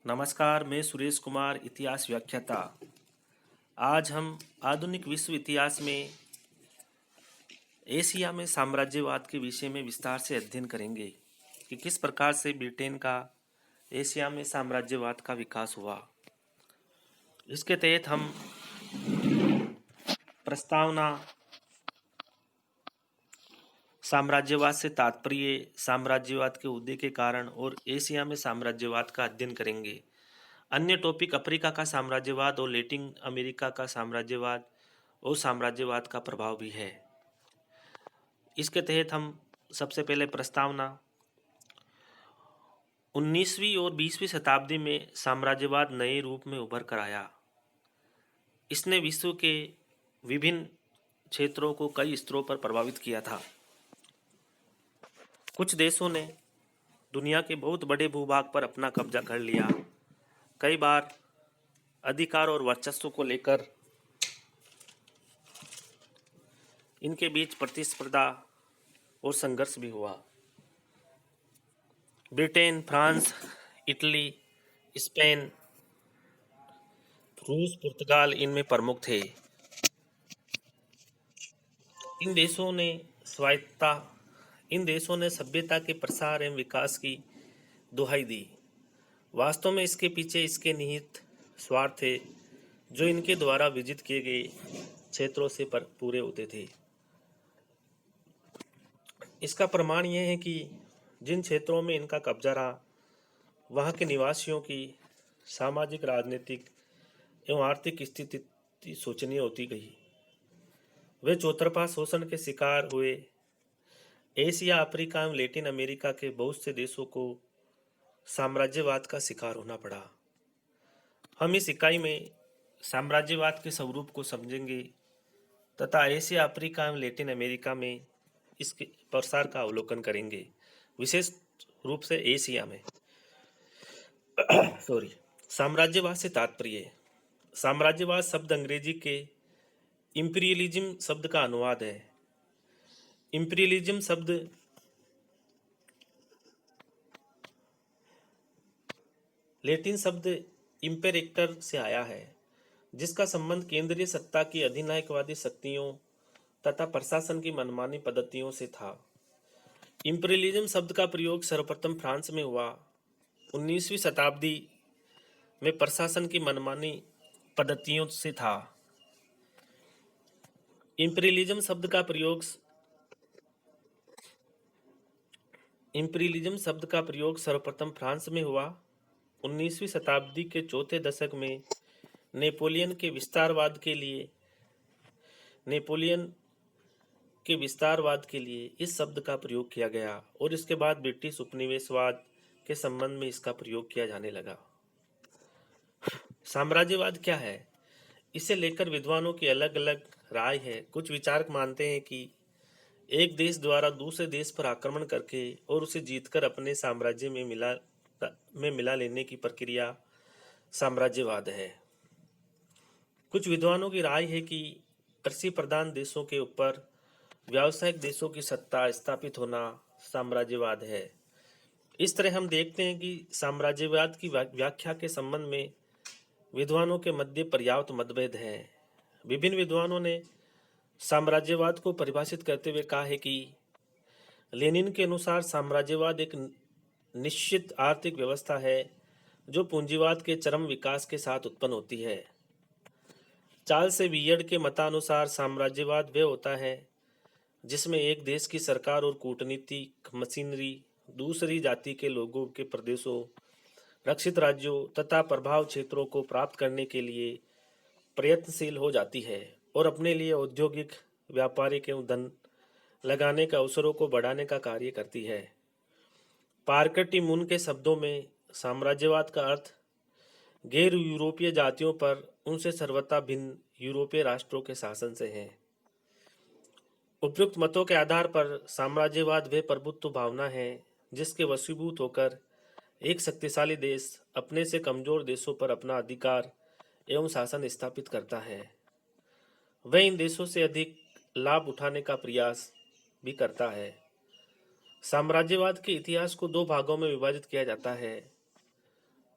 नमस्कार, मैं सुरेश कुमार, इतिहास व्याख्याता। आज हम आधुनिक विश्व इतिहास में एशिया में साम्राज्यवाद के विषय में विस्तार से अध्ययन करेंगे कि किस प्रकार से ब्रिटेन का एशिया में साम्राज्यवाद का विकास हुआ। इसके तहत हम प्रस्तावना, साम्राज्यवाद से तात्पर्य, साम्राज्यवाद के उदय के कारण और एशिया में साम्राज्यवाद का अध्ययन करेंगे। अन्य टॉपिक अफ्रीका का साम्राज्यवाद और लैटिन अमेरिका का साम्राज्यवाद और साम्राज्यवाद का प्रभाव भी है। इसके तहत हम सबसे पहले प्रस्तावना, 19वीं और 20वीं शताब्दी में साम्राज्यवाद नए रूप में उभर कर आया। इसने विश्व के विभिन्न क्षेत्रों को कई स्तरों पर प्रभावित किया था। कुछ देशों ने दुनिया के बहुत बड़े भूभाग पर अपना कब्जा कर लिया। कई बार अधिकार और वर्चस्व को लेकर इनके बीच प्रतिस्पर्धा और संघर्ष भी हुआ। ब्रिटेन, फ्रांस, इटली, स्पेन, रूस, पुर्तगाल इनमें प्रमुख थे। इन देशों ने सभ्यता के प्रसार एवं विकास की दुहाई दी। वास्तव में इसके पीछे इसके निहित स्वार्थ थे जो इनके द्वारा विजित किए गए क्षेत्रों से पूरे होते थे। इसका प्रमाण यह है कि जिन क्षेत्रों में इनका कब्जा रहा, वहाँ के निवासियों की सामाजिक, राजनीतिक एवं आर्थिक स्थिति शोचनीय होती गई। वे चौतरफा शोषण के शिकार हुए। एशिया, अफ्रीका एवं लैटिन अमेरिका के बहुत से देशों को साम्राज्यवाद का शिकार होना पड़ा। हम इस इकाई में साम्राज्यवाद के स्वरूप को समझेंगे तथा एशिया, अफ्रीका एवं लैटिन अमेरिका में इसके प्रसार का अवलोकन करेंगे, विशेष रूप से एशिया में। साम्राज्यवाद से तात्पर्य। साम्राज्यवाद शब्द अंग्रेजी के इंपीरियलिज्म शब्द का अनुवाद है। इंपीरियलिज्म शब्द लैटिन शब्द इंपेरेक्टर से आया है, जिसका संबंध केंद्रीय सत्ता की अधिनायकवादी शक्तियों तथा प्रशासन की मनमानी पद्धतियों से था। इंपीरियलिज्म शब्द का प्रयोग सर्वप्रथम फ्रांस में हुआ। 19वीं शताब्दी में प्रशासन की मनमानी पद्धतियों से था। इंपीरियलिज्म शब्द का प्रयोग सर्वप्रथम फ्रांस में हुआ। 19वीं शताब्दी के चौथे दशक में नेपोलियन के विस्तारवाद के लिए इस शब्द का प्रयोग किया गया और इसके बाद ब्रिटिश उपनिवेशवाद के संबंध में इसका प्रयोग किया जाने लगा। साम्राज्यवाद क्या है? इसे लेकर विद्वानों की अलग अलग राय है। कुछ विचारक मानते हैं कि एक देश द्वारा दूसरे देश पर आक्रमण करके और उसे जीतकर अपने साम्राज्य में मिला लेने की प्रक्रिया साम्राज्यवाद है। कुछ विद्वानों की राय है कि कृषि प्रधान देशों के ऊपर व्यावसायिक देशों की सत्ता स्थापित होना साम्राज्यवाद है। इस तरह हम देखते हैं कि साम्राज्यवाद की व्याख्या के संबंध में विद्वानों के मध्य पर्याप्त मतभेद है। विभिन्न विद्वानों ने साम्राज्यवाद को परिभाषित करते हुए कहा है कि लेनिन के अनुसार साम्राज्यवाद एक निश्चित आर्थिक व्यवस्था है जो पूंजीवाद के चरम विकास के साथ उत्पन्न होती है। चार्ल्स वियर्ड के मतानुसार साम्राज्यवाद वह होता है जिसमें एक देश की सरकार और कूटनीतिक मशीनरी दूसरी जाति के लोगों के प्रदेशों, रक्षित राज्यों तथा प्रभाव क्षेत्रों को प्राप्त करने के लिए प्रयत्नशील हो जाती है और अपने लिए औद्योगिक, व्यापारिक एवं धन लगाने के अवसरों को बढ़ाने का कार्य करती है। पार्कर टी मून के शब्दों में साम्राज्यवाद का अर्थ गैर यूरोपीय जातियों पर उनसे सर्वथा भिन्न यूरोपीय राष्ट्रों के शासन से है। उपयुक्त मतों के आधार पर साम्राज्यवाद वह प्रभुत्व भावना है जिसके वशीभूत होकर एक शक्तिशाली देश अपने से कमजोर देशों पर अपना अधिकार एवं शासन स्थापित करता है। वह इन देशों से अधिक लाभ उठाने का प्रयास भी करता है। साम्राज्यवाद के इतिहास को दो भागों में विभाजित किया जाता है।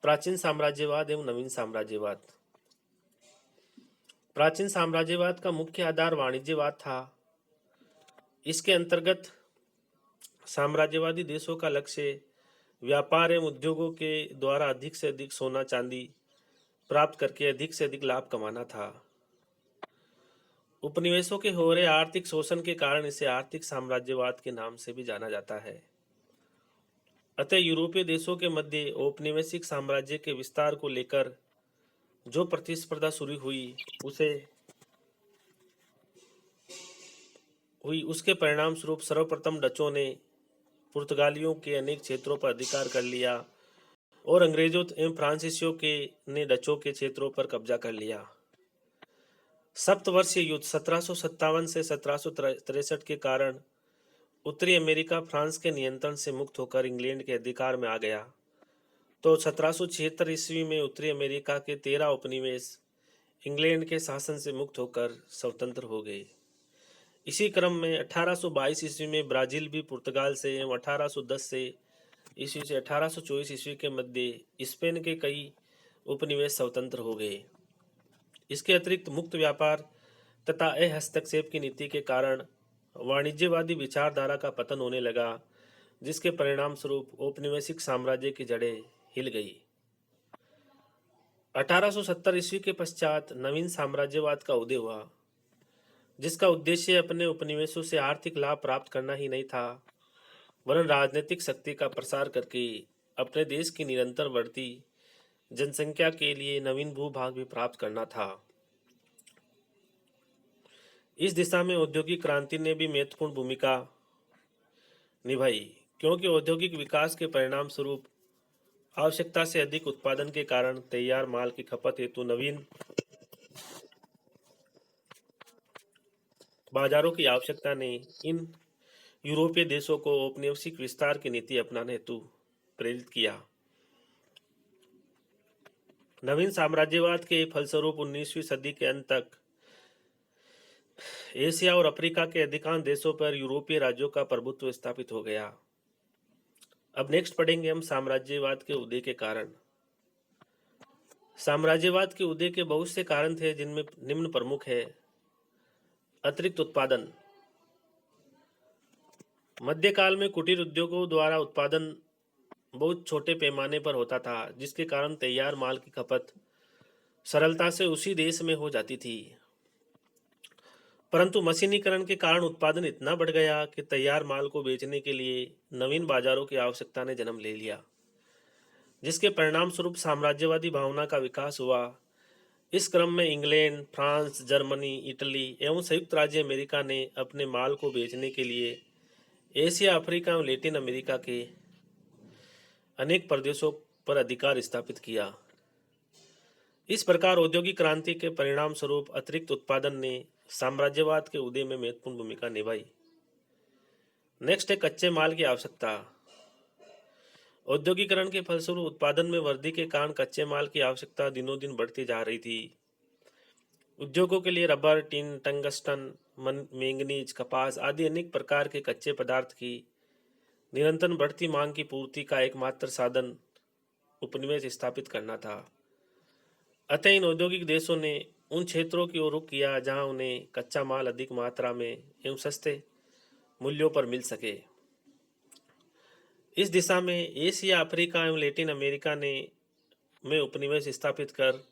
प्राचीन साम्राज्यवाद एवं नवीन साम्राज्यवाद। प्राचीन साम्राज्यवाद का मुख्य आधार वाणिज्यवाद था। इसके अंतर्गत साम्राज्यवादी देशों का लक्ष्य व्यापार एवं उद्योगों के द्वारा अधिक से अधिक सोना चांदी प्राप्त करके अधिक से अधिक लाभ कमाना था। उपनिवेशों के हो रहे आर्थिक शोषण के कारण इसे आर्थिक साम्राज्यवाद के नाम से भी जाना जाता है। अतः यूरोपीय देशों के मध्य औपनिवेशिक साम्राज्य के विस्तार को लेकर जो प्रतिस्पर्धा शुरू हुई उसके परिणाम स्वरूप सर्वप्रथम डचों ने पुर्तगालियों के अनेक क्षेत्रों पर अधिकार कर लिया और अंग्रेजों एवं फ्रांसीसियों के ने डचों के क्षेत्रों पर कब्जा कर लिया। सप्तवर्षीय युद्ध 1757 से 1763 के कारण उत्तरी अमेरिका फ्रांस के नियंत्रण से मुक्त होकर इंग्लैंड के अधिकार में आ गया। तो 1776 ईस्वी में उत्तरी अमेरिका के 13 उपनिवेश इंग्लैंड के शासन से मुक्त होकर स्वतंत्र हो गए। इसी क्रम में 1822 ईस्वी में ब्राजील भी पुर्तगाल से एवं 1810 से ईस्वी से 1824 ईस्वी के मध्य स्पेन के कई उपनिवेश स्वतंत्र हो गए। इसके अतिरिक्त मुक्त व्यापार तथा हस्तक्षेप की नीति के कारण वाणिज्यवादी विचारधारा का पतन होने लगा, जिसके परिणाम स्वरूप औपनिवेशिक साम्राज्य की जड़ें हिल गई। 1870 ईस्वी के पश्चात नवीन साम्राज्यवाद का उदय हुआ, जिसका उद्देश्य अपने उपनिवेशों से आर्थिक लाभ प्राप्त करना ही नहीं था, वरन राजनीतिक शक्ति का प्रसार करके अपने देश की निरंतर बढ़ती जनसंख्या के लिए नवीन भूभाग भी प्राप्त करना था। इस दिशा में औद्योगिक क्रांति ने भी महत्वपूर्ण भूमिका निभाई, क्योंकि औद्योगिक विकास के परिणाम स्वरूप आवश्यकता से अधिक उत्पादन के कारण तैयार माल की खपत हेतु नवीन बाजारों की आवश्यकता ने इन यूरोपीय देशों को औपनिवेशिक विस्तार की नीति अपनाने हेतु प्रेरित किया। नवीन साम्राज्यवाद के फलस्वरूप 19वीं सदी के अंत तक एशिया और अफ्रीका के अधिकांश देशों पर यूरोपीय राज्यों का प्रभुत्व स्थापित हो गया। अब नेक्स्ट पढ़ेंगे हम साम्राज्यवाद के उदय के कारण। साम्राज्यवाद के उदय के बहुत से कारण थे, जिनमें निम्न प्रमुख है। अतिरिक्त उत्पादन। मध्यकाल में कुटीर उद्योगों द्वारा उत्पादन बहुत छोटे पैमाने पर होता था, जिसके कारण तैयार माल की खपत सरलता से उसी देश में हो जाती थी। परंतु मशीनीकरण के कारण उत्पादन इतना बढ़ गया कि तैयार माल को बेचने के लिए नवीन बाजारों की आवश्यकता ने जन्म ले लिया, जिसके परिणाम स्वरूप साम्राज्यवादी भावना का विकास हुआ। इस क्रम में इंग्लैंड, फ्रांस, जर्मनी, इटली एवं संयुक्त राज्य अमेरिका ने अपने माल को बेचने के लिए एशिया, अफ्रीका एवं लैटिन अमेरिका के अनेक प्रदेशों पर अधिकार स्थापित किया। इस प्रकार औद्योगिक क्रांति के परिणाम स्वरूप अतिरिक्त उत्पादन ने साम्राज्यवाद के उदय में महत्वपूर्ण भूमिका निभाई। नेक्स्ट है कच्चे माल की आवश्यकता। औद्योगिकरण के फलस्वरूप उत्पादन में वृद्धि के कारण कच्चे माल की आवश्यकता दिनों दिन बढ़ती जा रही थी। उद्योगों के लिए रबर, टिन, टंगस्टन, मैंगनीज, कपास आदि अनेक प्रकार के कच्चे पदार्थ की निरंतर बढ़ती मांग की पूर्ति का एकमात्र साधन उपनिवेश स्थापित करना था। अतः इन औद्योगिक देशों ने उन क्षेत्रों की ओर रुख किया जहां उन्हें कच्चा माल अधिक मात्रा में एवं सस्ते मूल्यों पर मिल सके। इस दिशा में एशिया, अफ्रीका एवं लैटिन अमेरिका में उपनिवेश स्थापित कर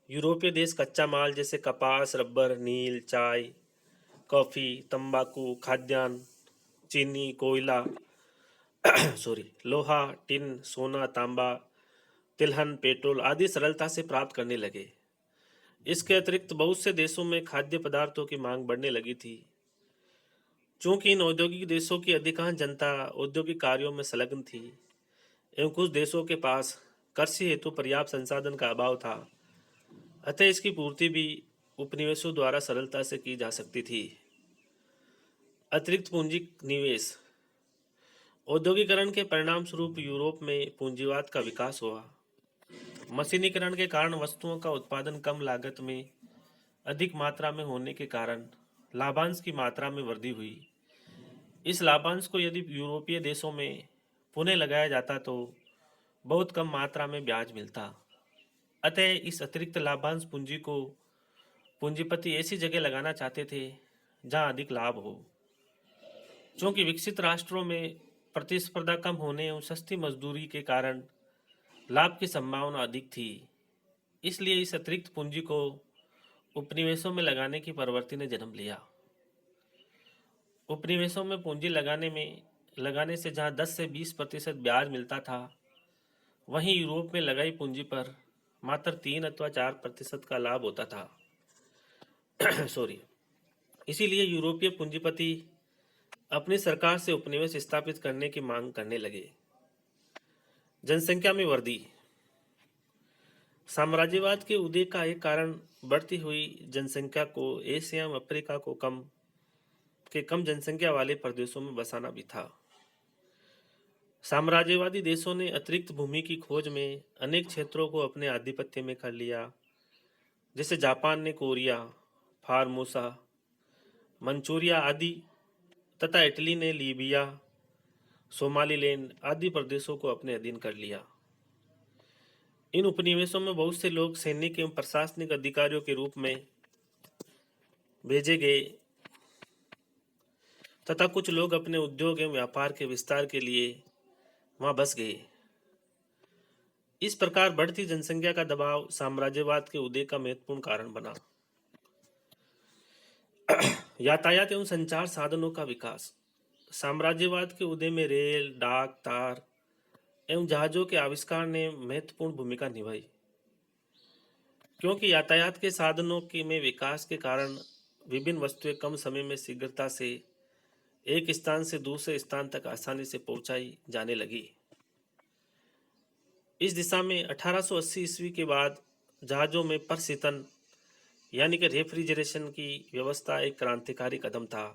यूरोपीय देश कच्चा माल जैसे कपास, रबर, नील, चाय, कॉफी, तंबाकू, खाद्यान्न, चीनी, कोयला लोहा, टिन, सोना, तांबा, तिलहन, पेट्रोल आदि सरलता से प्राप्त करने लगे। इसके अतिरिक्त बहुत से देशों में खाद्य पदार्थों की मांग बढ़ने लगी थी। चूंकि इन औद्योगिक देशों की अधिकांश जनता औद्योगिक कार्यों में संलग्न थी एवं कुछ देशों के पास कृषि हेतु पर्याप्त संसाधन का अभाव था, अतः इसकी पूर्ति भी उपनिवेशों द्वारा सरलता से की जा सकती थी। अतिरिक्त पूंजी निवेश। औद्योगिकरण के परिणाम स्वरूप यूरोप में पूंजीवाद का विकास हुआ। मशीनीकरण के कारण वस्तुओं का उत्पादन कम लागत में अधिक मात्रा में होने के कारण लाभांश की मात्रा में वृद्धि हुई। इस लाभांश को यदि यूरोपीय देशों में पुनः लगाया जाता तो बहुत कम मात्रा में ब्याज मिलता। अतः इस अतिरिक्त लाभांश पूंजी को पूंजीपति ऐसी जगह लगाना चाहते थे जहां अधिक लाभ हो। क्योंकि विकसित राष्ट्रों में प्रतिस्पर्धा कम होने एवं सस्ती मजदूरी के कारण लाभ की संभावना अधिक थी, इसलिए इस अतिरिक्त पूंजी को उपनिवेशों में लगाने की प्रवृत्ति ने जन्म लिया। उपनिवेशों में पूंजी लगाने से जहां 10 से 20% ब्याज मिलता था, वहीं यूरोप में लगाई पूंजी पर मात्र 3 अथवा 4% का लाभ होता था। सॉरी। इसीलिए यूरोपीय पूंजीपति अपनी सरकार से उपनिवेश स्थापित करने की मांग करने लगे। जनसंख्या में वृद्धि। साम्राज्यवाद के उदय का एक कारण बढ़ती हुई जनसंख्या को एशिया एवं अफ्रीका को कम जनसंख्या वाले प्रदेशों में बसाना भी था। साम्राज्यवादी देशों ने अतिरिक्त भूमि की खोज में अनेक क्षेत्रों को अपने आधिपत्य में कर लिया, जैसे जापान ने कोरिया, फार्मोसा, मंचूरिया आदि तथा इटली ने लीबिया, सोमालीलैंड आदि प्रदेशों को अपने अधीन कर लिया। इन उपनिवेशों में बहुत से लोग सैनिक एवं प्रशासनिक अधिकारियों के रूप में भेजे गए तथा कुछ लोग अपने उद्योग एवं व्यापार के विस्तार के लिए वहां बस गए। इस प्रकार बढ़ती जनसंख्या का दबाव साम्राज्यवाद के उदय का महत्वपूर्ण कारण बना। यातायात एवं संचार साधनों का विकास। साम्राज्यवाद के उदय में रेल, डाक, तार एवं जहाजों के आविष्कार ने महत्वपूर्ण भूमिका निभाई, क्योंकि यातायात के साधनों के में विकास के कारण विभिन्न वस्तुएं कम समय में शीघ्रता से एक स्थान से दूसरे स्थान तक आसानी से पहुंचाई जाने लगी। इस दिशा में 1880 ईस्वी के बाद जहाजों में प्रशीतन यानी कि रेफ्रिजरेशन की व्यवस्था एक क्रांतिकारी कदम था,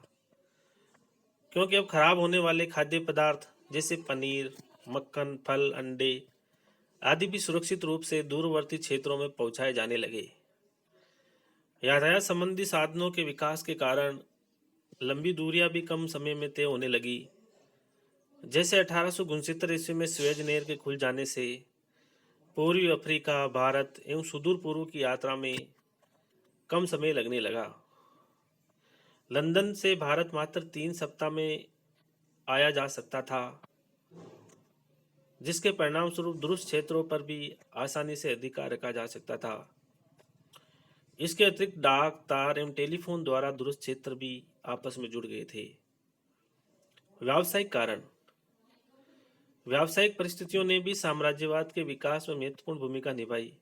क्योंकि अब खराब होने वाले खाद्य पदार्थ जैसे पनीर, मक्खन, फल, अंडे आदि भी सुरक्षित रूप से दूरवर्ती क्षेत्रों में पहुंचाए जाने लगे। यातायात संबंधी साधनों के विकास के कारण लंबी दूरियां भी कम समय में तय होने लगी, जैसे 1869 ईस्वी में स्वेज नहर के खुल जाने से पूर्वी अफ्रीका, भारत एवं सुदूर पूर्व की यात्रा में कम समय लगने लगा। लंदन से भारत मात्र 3 सप्ताह में आया जा सकता था, जिसके परिणाम स्वरूप दूरस्थ क्षेत्रों पर भी आसानी से अधिकार रखा जा सकता था। इसके अतिरिक्त डाक, तार एवं टेलीफोन द्वारा दूरस्थ क्षेत्र भी आपस में जुड़ गए थे। व्यावसायिक कारण। व्यावसायिक परिस्थितियों ने भी साम्राज्यवाद के विकास में महत्वपूर्ण भूमिका निभाई।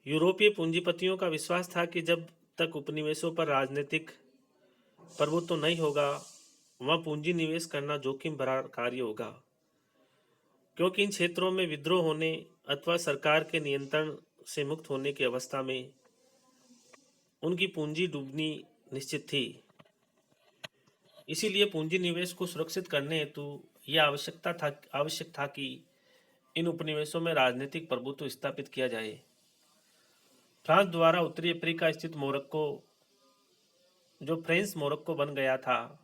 यूरोपीय पूंजीपतियों का विश्वास था कि जब तक उपनिवेशों पर राजनीतिक प्रभुत्व नहीं होगा, वहां पूंजी निवेश करना जोखिम भरा कार्य होगा, क्योंकि इन क्षेत्रों में विद्रोह होने अथवा सरकार के नियंत्रण से मुक्त होने की अवस्था में उनकी पूंजी डूबनी निश्चित थी। इसीलिए पूंजी निवेश को सुरक्षित करने हेतु यह आवश्यक था कि इन उपनिवेशों में राजनीतिक प्रभुत्व स्थापित किया जाए। फ्रांस द्वारा उत्तरी अफ्रीका स्थित मोरक्को, जो फ्रेंच मोरक्को बन गया था,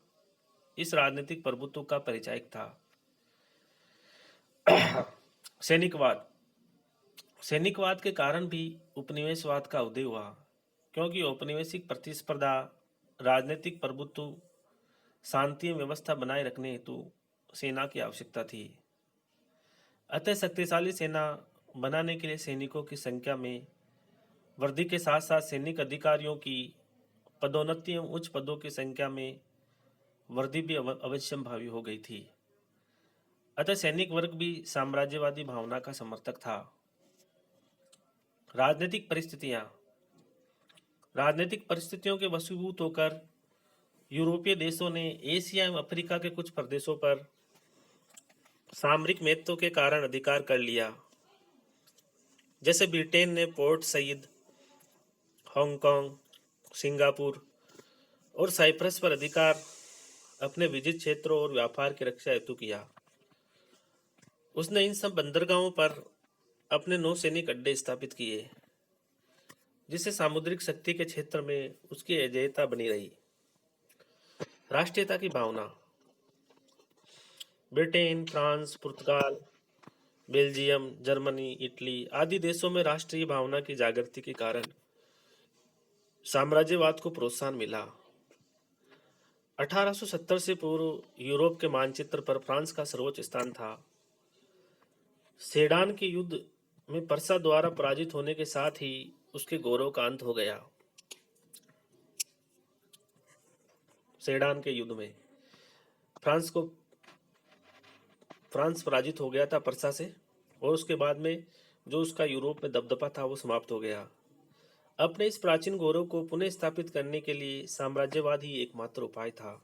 इस राजनीतिक प्रभुत्व का परिचायक था। सैनिकवाद। सैनिकवाद के कारण भी उपनिवेशवाद का उदय हुआ, क्योंकि औपनिवेशिक प्रतिस्पर्धा, राजनीतिक प्रभुत्व, शांति एवं व्यवस्था बनाए रखने हेतु सेना की आवश्यकता थी। अतः शक्तिशाली सेना बनाने के लिए सैनिकों की संख्या में वृद्धि के साथ साथ सैनिक अधिकारियों की पदोन्नति एवं उच्च पदों की संख्या में वृद्धि भी अवश्यंभावी हो गई थी। अतः सैनिक वर्ग भी साम्राज्यवादी भावना का समर्थक था। राजनीतिक परिस्थितियों के वशीभूत होकर यूरोपीय देशों ने एशिया एवं अफ्रीका के कुछ प्रदेशों पर सामरिक महत्व के कारण अधिकार कर लिया, जैसे ब्रिटेन ने पोर्ट सईद, हांगकांग, सिंगापुर और साइप्रस पर अधिकार अपने विजित क्षेत्रों और व्यापार की रक्षा हेतु किया। उसने इन सब बंदरगाहों पर अपने नौसैनिक अड्डे स्थापित किए, जिससे सामुद्रिक शक्ति के क्षेत्र में उसकी अजेयता बनी रही। राष्ट्रीयता की भावना। ब्रिटेन, फ्रांस, पुर्तगाल बेल्जियम, जर्मनी, इटली आदि देशों में राष्ट्रीय भावना की जागृति के कारण साम्राज्यवाद को प्रोत्साहन मिला। 1870 से पूर्व यूरोप के मानचित्र पर फ्रांस का सर्वोच्च स्थान था। सेडान के युद्ध में परसा द्वारा पराजित होने के साथ ही उसके गौरव का अंत हो गया। सेडान के युद्ध में फ्रांस को फ्रांस पराजित हो गया था परसा से, और उसके बाद में जो उसका यूरोप में दबदबा था वो समाप्त हो गया। अपने इस प्राचीन गौरव को पुनः स्थापित करने के लिए साम्राज्यवाद ही एकमात्र उपाय था।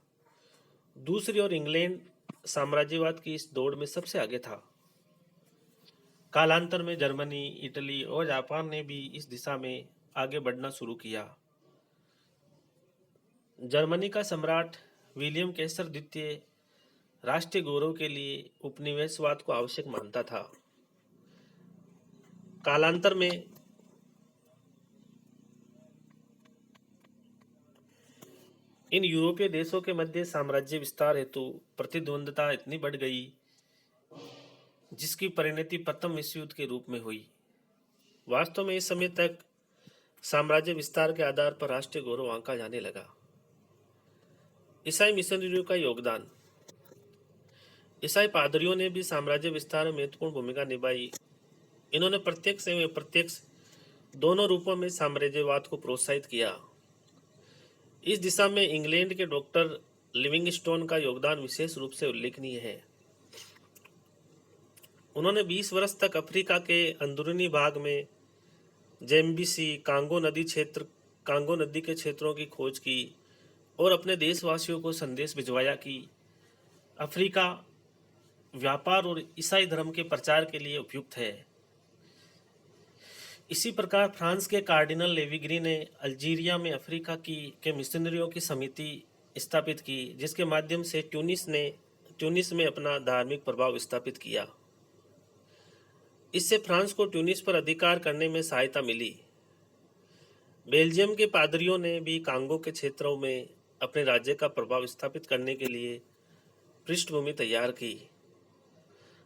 दूसरी ओर इंग्लैंड साम्राज्यवाद की इस दौड़ में सबसे आगे था। कालांतर में जर्मनी, इटली और जापान ने भी इस दिशा में आगे बढ़ना शुरू किया। जर्मनी का सम्राट विलियम केसर द्वितीय राष्ट्रीय गौरव के लिए उपनिवेशवाद को आवश्यक मानता था। कालांतर में इन यूरोपीय देशों के मध्य साम्राज्य विस्तार हेतु प्रतिद्वंद्विता इतनी बढ़ गई जिसकी परिणति प्रथम विश्व युद्ध के रूप में हुई। वास्तव में इस समय तक साम्राज्य विस्तार के आधार पर राष्ट्रीय गौरव आंका जाने लगा। ईसाई मिशनरियों का योगदान। ईसाई पादरियों ने भी साम्राज्य विस्तार में महत्वपूर्ण भूमिका निभाई। इन्होंने प्रत्यक्ष एवं अप्रत्यक्ष दोनों रूपों में साम्राज्यवाद को प्रोत्साहित किया। इस दिशा में इंग्लैंड के डॉक्टर लिविंगस्टोन का योगदान विशेष रूप से उल्लेखनीय है। उन्होंने 20 वर्ष तक अफ्रीका के अंदरूनी भाग में जेम्बिसी, कांगो नदी के क्षेत्रों की खोज की और अपने देशवासियों को संदेश भिजवाया कि अफ्रीका व्यापार और ईसाई धर्म के प्रचार के लिए उपयुक्त है। इसी प्रकार फ्रांस के कार्डिनल लेविग्री ने अल्जीरिया में अफ्रीका के मिशनरियों की समिति स्थापित की, जिसके माध्यम से ट्यूनिस में अपना धार्मिक प्रभाव स्थापित किया। इससे फ्रांस को ट्यूनिस पर अधिकार करने में सहायता मिली। बेल्जियम के पादरियों ने भी कांगो के क्षेत्रों में अपने राज्य का प्रभाव स्थापित करने के लिए पृष्ठभूमि तैयार की।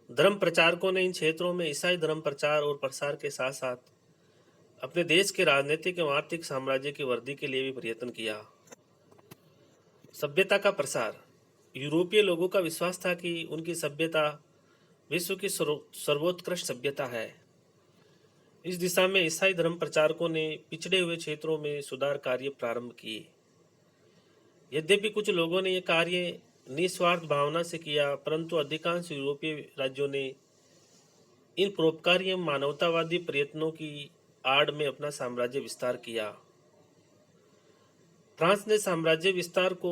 धर्म प्रचारकों ने इन क्षेत्रों में ईसाई धर्म प्रचार और प्रसार के साथ साथ अपने देश के राजनीतिक एवं आर्थिक साम्राज्य की वृद्धि के लिए भी प्रयत्न किया। सभ्यता का प्रसार। यूरोपीय लोगों का विश्वास था कि उनकी सभ्यता विश्व की सर्वोत्कृष्ट सभ्यता है। इस दिशा में ईसाई धर्म प्रचारकों ने पिछड़े हुए क्षेत्रों में सुधार कार्य प्रारंभ किए। यद्यपि कुछ लोगों ने यह कार्य निस्वार्थ भावना से किया, परंतु अधिकांश यूरोपीय राज्यों ने इन परोपकारी एवं मानवतावादी प्रयत्नों की आड़ में अपना साम्राज्य विस्तार किया। फ्रांस ने साम्राज्य विस्तार को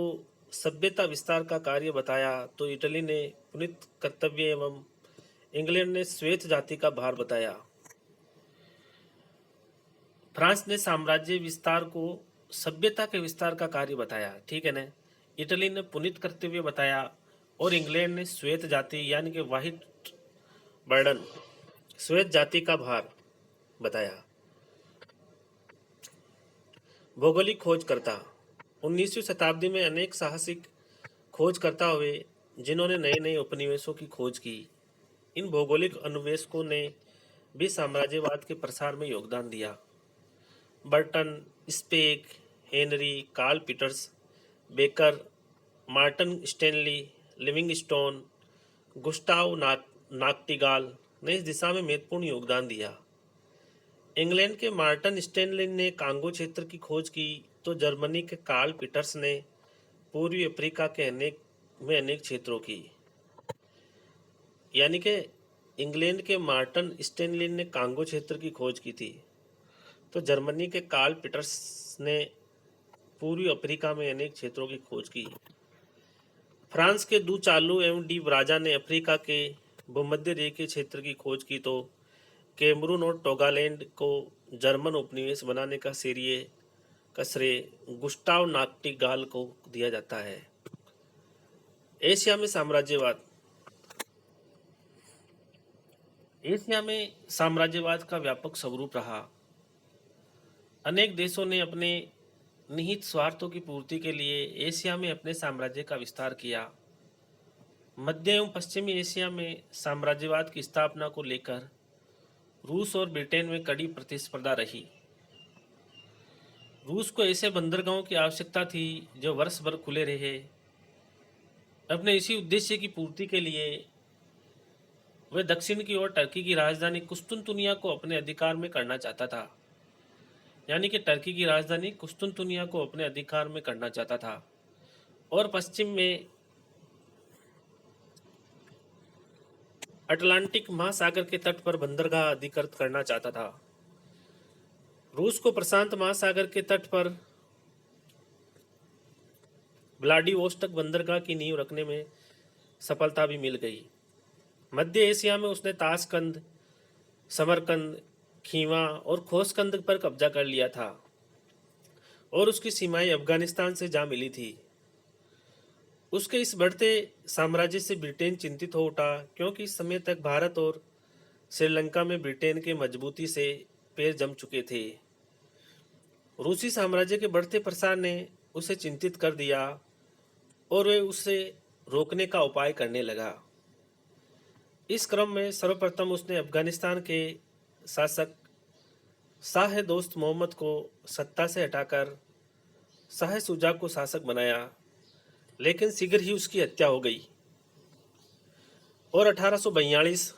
सभ्यता विस्तार का कार्य बताया तो इटली ने पुनीत कर्तव्य एवं इंग्लैंड ने श्वेत जाति का भार बताया। फ्रांस ने साम्राज्य विस्तार को सभ्यता के विस्तार का कार्य बताया, ठीक है ना। इटली ने पुनीत कर्तव्य बताया और इंग्लैंड ने श्वेत जाति यानी कि व्हाइट बर्डन, श्वेत जाति का भार बताया। भौगोलिक खोजकर्ता। 19वीं शताब्दी में अनेक साहसिक खोजकर्ता हुए जिन्होंने नए नए उपनिवेशों की खोज की। इन भौगोलिक अन्वेषकों ने भी साम्राज्यवाद के प्रसार में योगदान दिया। Burton, Speke, Henry, Karl Peters, Baker, Morton Stanley, Livingstone, Gustav Nachtigal ने इस दिशा में महत्वपूर्ण योगदान दिया। इंग्लैंड के मार्टन स्टेनली ने कांगो क्षेत्र की खोज की तो जर्मनी के कार्ल पीटर्स ने पूर्वी अफ्रीका के अनेक क्षेत्रों की। यानी कि इंग्लैंड के मार्टन स्टेनली ने कांगो क्षेत्र की खोज की थी तो जर्मनी के कार्ल पीटर्स ने पूर्वी अफ्रीका में अनेक क्षेत्रों की खोज की। फ्रांस के दू चालू एवं डी ब्राजा ने अफ्रीका के भूमध्य रेखीय क्षेत्र की खोज की तो कैमरून और टोगालैंड को जर्मन उपनिवेश बनाने का श्रेय गुस्टाव नाक्टिगाल को दिया जाता है। एशिया में साम्राज्यवाद। एशिया में साम्राज्यवाद का व्यापक स्वरूप रहा। अनेक देशों ने अपने निहित स्वार्थों की पूर्ति के लिए एशिया में अपने साम्राज्य का विस्तार किया। मध्य एवं पश्चिमी एशिया में साम्राज्यवाद की स्थापना को लेकर रूस और ब्रिटेन में कड़ी प्रतिस्पर्धा रही। रूस को ऐसे बंदरगाहों की आवश्यकता थी जो वर्ष भर खुले रहे। अपने इसी उद्देश्य की पूर्ति के लिए वह दक्षिण की ओर टर्की की राजधानी कुस्तुनतुनिया को अपने अधिकार में करना चाहता था। यानी कि टर्की की राजधानी कुस्तुनतुनिया को अपने अधिकार में करना चाहता था और पश्चिम में अटलांटिक महासागर के तट पर बंदरगाह अधिकृत करना चाहता था। रूस को प्रशांत महासागर के तट पर व्लादिवोस्टोक बंदरगाह की नींव रखने में सफलता भी मिल गई। मध्य एशिया में उसने ताशकंद, समरकंद, खीवा और खोशकंद पर कब्जा कर लिया था और उसकी सीमाएं अफगानिस्तान से जा मिली थी। उसके इस बढ़ते साम्राज्य से ब्रिटेन चिंतित हो उठा, क्योंकि इस समय तक भारत और श्रीलंका में ब्रिटेन के मजबूती से पैर जम चुके थे। रूसी साम्राज्य के बढ़ते प्रसार ने उसे चिंतित कर दिया और वह उसे रोकने का उपाय करने लगा। इस क्रम में सर्वप्रथम उसने अफगानिस्तान के शासक शाह दोस्त मोहम्मद को सत्ता से हटाकर शाह शुजा को शासक बनाया, लेकिन शीघ्र ही उसकी हत्या हो गई और 1842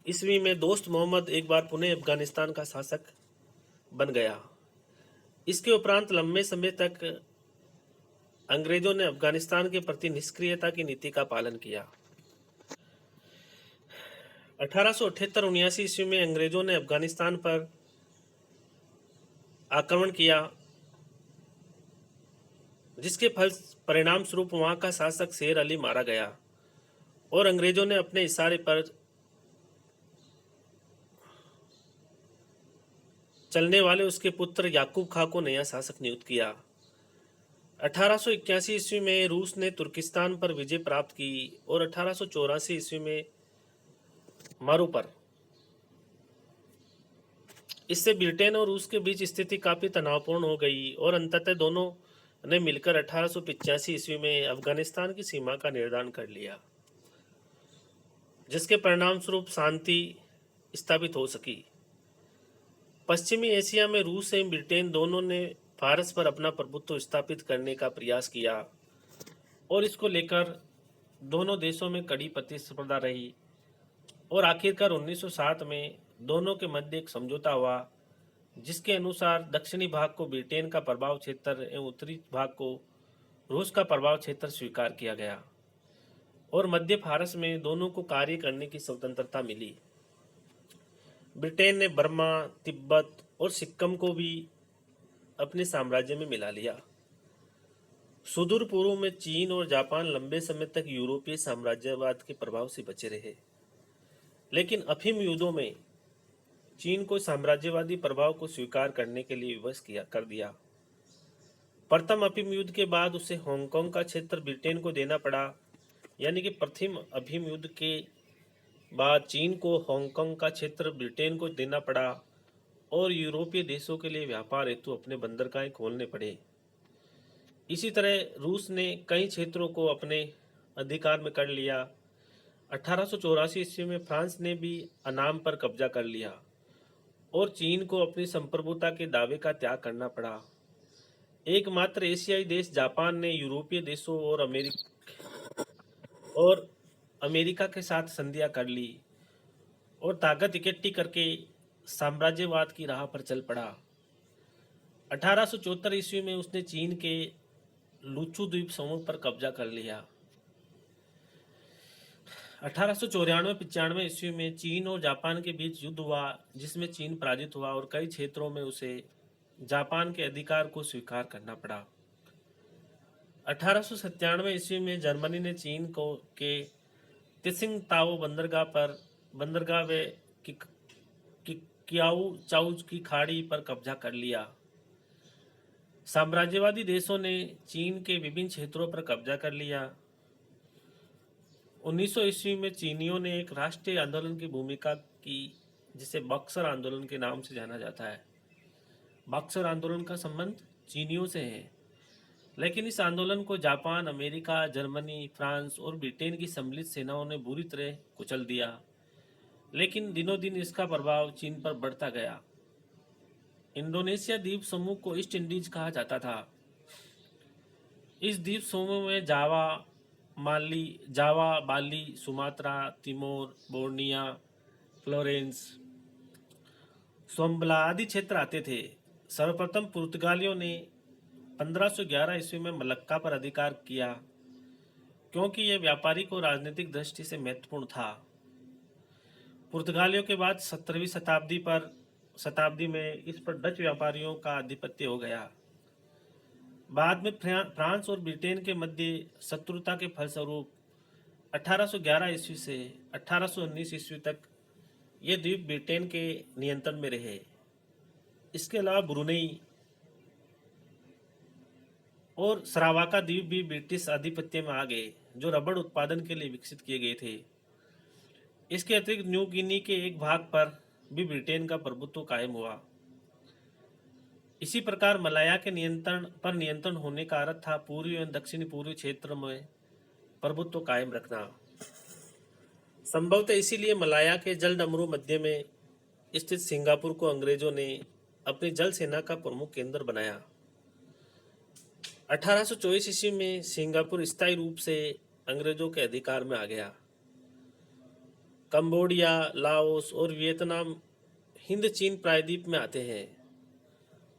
ईस्वी में दोस्त मोहम्मद एक बार पुनः अफगानिस्तान का शासक बन गया। इसके उपरांत लंबे समय तक अंग्रेजों ने अफगानिस्तान के प्रति निष्क्रियता की नीति का पालन किया। 1878-79 ईस्वी में अंग्रेजों ने अफगानिस्तान पर आक्रमण किया, जिसके फल परिणाम स्वरूप वहां का शासक शेर अली मारा गया और अंग्रेजों ने अपने इशारे पर चलने वाले उसके पुत्र याकूब खां को नया शासक नियुक्त किया। 1881 ईस्वी में रूस ने तुर्किस्तान पर विजय प्राप्त की और 1884 ईस्वी में मारू पर। इससे ब्रिटेन और रूस के बीच स्थिति काफी तनावपूर्ण हो गई और अंततः दोनों ने मिलकर 1885 ईस्वी में अफगानिस्तान की सीमा का निर्धारण कर लिया, जिसके परिणाम स्वरूप शांति स्थापित हो सकी। पश्चिमी एशिया में रूस एवं ब्रिटेन दोनों ने फारस पर अपना प्रभुत्व स्थापित करने का प्रयास किया और इसको लेकर दोनों देशों में कड़ी प्रतिस्पर्धा रही और आखिरकार 1907 में दोनों के मध्य एक समझौता हुआ, जिसके अनुसार दक्षिणी भाग को ब्रिटेन का प्रभाव क्षेत्र एवं उत्तरी भाग को रूस का प्रभाव क्षेत्र स्वीकार किया गया और मध्य फारस में दोनों को कार्य करने की स्वतंत्रता मिली। ब्रिटेन ने बर्मा, तिब्बत और सिक्किम को भी अपने साम्राज्य में मिला लिया। सुदूर पूर्व में चीन और जापान लंबे समय तक यूरोपीय साम्राज्यवाद के प्रभाव से बचे रहे, लेकिन अफीम युद्धों में चीन को साम्राज्यवादी प्रभाव को स्वीकार करने के लिए विवश कर दिया। प्रथम अफीम युद्ध के बाद उसे हांगकांग का क्षेत्र ब्रिटेन को देना पड़ा, यानी कि प्रथम अफीम युद्ध के बाद चीन को हांगकांग का क्षेत्र ब्रिटेन को देना पड़ा और यूरोपीय देशों के लिए व्यापार हेतु अपने बंदरगाहें खोलने पड़े। इसी तरह रूस ने कई क्षेत्रों को अपने अधिकार में कर लिया। 1884 ईस्वी में फ्रांस ने भी अनाम पर कब्जा कर लिया और चीन को अपनी संप्रभुता के दावे का त्याग करना पड़ा। एकमात्र एशियाई देश जापान ने यूरोपीय देशों और अमेरिका के साथ संधियां कर ली और ताकत इकट्ठी करके साम्राज्यवाद की राह पर चल पड़ा। 1874 ईस्वी में उसने चीन के लूचू द्वीप समूह पर कब्जा कर लिया। 1894-95 ईस्वी में चीन और जापान के बीच युद्ध हुआ, जिसमें चीन पराजित हुआ और कई क्षेत्रों में उसे जापान के अधिकार को स्वीकार करना पड़ा। 1897 ईस्वी में जर्मनी ने चीन को के तिसिंगताओ बंदरगाह व कियाओ चाउ की खाड़ी पर कब्जा कर लिया। साम्राज्यवादी देशों ने चीन के विभिन्न क्षेत्रों पर कब्जा कर लिया। 1900 ईस्वी में चीनियों ने एक राष्ट्रीय आंदोलन की भूमिका की, जिसे बक्सर आंदोलन के नाम से जाना जाता है। बक्सर आंदोलन का संबंध चीनियों से है, लेकिन इस आंदोलन को जापान, अमेरिका, जर्मनी, फ्रांस और ब्रिटेन की सम्मिलित सेनाओं ने बुरी तरह कुचल दिया। लेकिन दिनों दिन इसका प्रभाव चीन पर बढ़ता गया। इंडोनेशिया द्वीप समूह को ईस्ट इंडीज कहा जाता था। इस द्वीप समूह में जावा, बाली, सुमात्रा, तिमोर, बोर्निया, फ्लोरेंस, सोम्बला आदि क्षेत्र आते थे। सर्वप्रथम पुर्तगालियों ने 1511 ईस्वी में मलक्का पर अधिकार किया, क्योंकि यह व्यापारिक और राजनीतिक दृष्टि से महत्वपूर्ण था। पुर्तगालियों के बाद 17वीं शताब्दी में इस पर डच व्यापारियों का आधिपत्य हो गया। बाद में फ्रांस और ब्रिटेन के मध्य शत्रुता के फलस्वरूप 1811 ईस्वी से 1819 ईस्वी तक ये द्वीप ब्रिटेन के नियंत्रण में रहे। इसके अलावा ब्रुनेई और सरावाका द्वीप भी ब्रिटिश आधिपत्य में आ गए, जो रबड़ उत्पादन के लिए विकसित किए गए थे। इसके अतिरिक्त न्यू गिनी के एक भाग पर भी ब्रिटेन का प्रभुत्व कायम हुआ। इसी प्रकार मलाया के नियंत्रण होने का अर्थ था पूर्वी एवं दक्षिणी पूर्वी क्षेत्र में प्रभुत्व कायम रखना। संभवतः इसीलिए मलाया के जलडमरू मध्य में स्थित सिंगापुर को अंग्रेजों ने अपनी जल सेना का प्रमुख केंद्र बनाया। 1824 ईस्वी में सिंगापुर स्थायी रूप से अंग्रेजों के अधिकार में आ गया। कंबोडिया, लाओस और वियतनाम हिंद चीन प्रायद्वीप में आते हैं।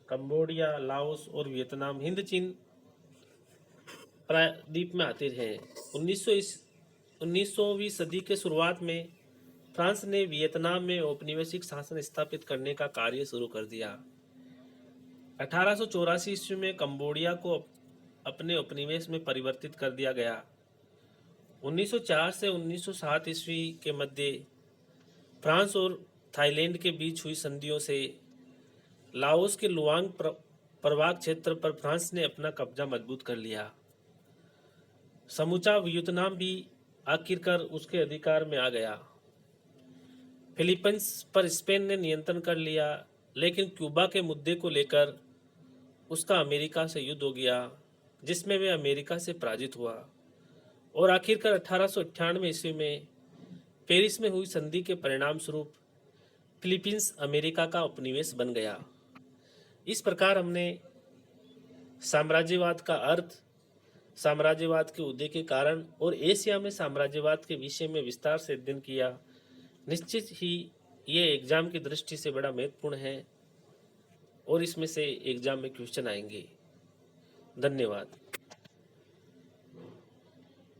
कंबोडिया, लाओस और वियतनाम हिंद चीन प्रायद्वीप में आते हैं। 19वीं सदी के शुरुआत में फ्रांस ने वियतनाम में औपनिवेशिक शासन स्थापित करने का कार्य शुरू कर दिया। 1884 ईस्वी में कंबोडिया को अपने उपनिवेश में परिवर्तित कर दिया गया। 1904 से 1907 ईस्वी के मध्य फ्रांस और थाईलैंड के बीच हुई संधियों से लाओस के लुआंग प्रभाग क्षेत्र पर फ्रांस ने अपना कब्जा मजबूत कर लिया। समूचा वियतनाम भी आखिरकार उसके अधिकार में आ गया। फिलीपींस पर स्पेन ने नियंत्रण कर लिया, लेकिन क्यूबा के मुद्दे को लेकर उसका अमेरिका से युद्ध हो गया, जिसमें वे अमेरिका से पराजित हुआ और आखिरकार 1898 ईस्वी में पेरिस में हुई संधि के परिणाम स्वरूप फिलीपींस अमेरिका का उपनिवेश बन गया। इस प्रकार हमने साम्राज्यवाद का अर्थ, साम्राज्यवाद के उदय के कारण और एशिया में साम्राज्यवाद के विषय में विस्तार से अध्ययन किया। निश्चित ही ये एग्जाम की दृष्टि से बड़ा महत्वपूर्ण है और इसमें से एग्जाम में क्वेश्चन आएंगे। धन्यवाद।